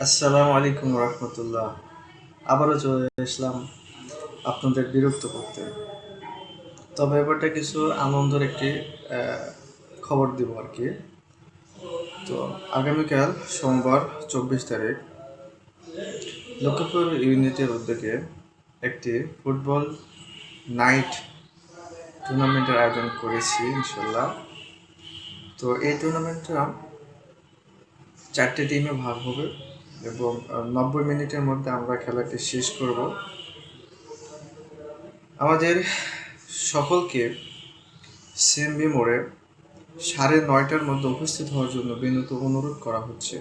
আসসালামু আলাইকুম রহমতুল্লাহ। আবারও চলে আসলাম আপনাদের বিরক্ত করতে। তবে এবারটা কিছু আনন্দের একটি খবর দিব আর কি। তো আগামীকাল সোমবার 24 তারিখ লক্ষ্মীপুর ইউনিটের উদ্যোগে একটি ফুটবল নাইট টুর্নামেন্টের আয়োজন করেছি ইনশাল্লাহ। তো এই টুর্নামেন্টটা 4টে টিমে ভাগ হবে এবং 90 মিনিটের মধ্যে আমরা খেলাটি শেষ করব। আমাদের সকলকে সিএমবি মোড়ে 9:30টার মধ্যে উপস্থিত হওয়ার জন্য বিনীত অনুরোধ করা হচ্ছে।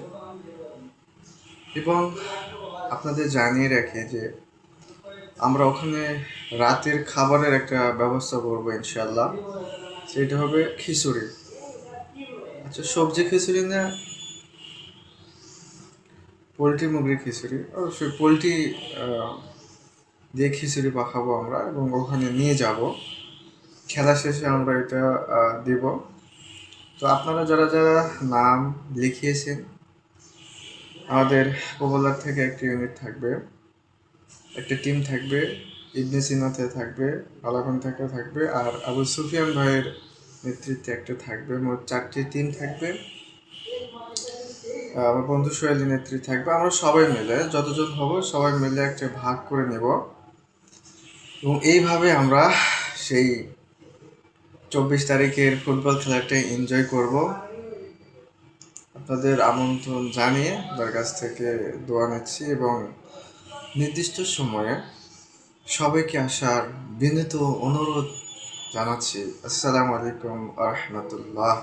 এবং আপনাদের জানিয়ে রাখি যে আমরা ওখানে রাতের খাবারের একটা ব্যবস্থা করব ইনশাল্লাহ। সেটা হবে খিচুড়ি। আচ্ছা, সবজি খিচুড়ি না পোলট্রি মুরগির খিচুড়ি? অবশ্যই পোলট্রি দিয়ে খিচুড়ি পাকাবো আমরা এবং ওখানে নিয়ে যাব। খেলা শেষে আমরা এটা দিব। তো আপনারা যারা যারা নাম লিখিয়েছেন, আমাদের কবলার থেকে একটি ইউনিট থাকবে, একটা টিম থাকবে, ইবনে সিনাতে থাকবে, আলাপন থেকে থাকবে, আর আবু সুফিয়ান ভাইয়ের নেতৃত্বে একটা থাকবে। মোট 4টি টিম থাকবে। আমার বন্ধু সোহেলের নেতৃত্বে থাকবে। আমরা সবাই মিলে যতজন হব সবাই মিলে একটা ভাগ করে নেব এবং এইভাবে আমরা সেই 24 তারিখের ফুটবল খেলাটা এনজয় করব। আপনাদের আমন্ত্রণ জানিয়ে তার কাছ থেকে দোয়া নিচ্ছি এবং নির্দিষ্ট সময়ে সবাইকে আসার বিনীত অনুরোধ জানাচ্ছি। আসসালামু আলাইকুম আ রহমতুল্লাহ।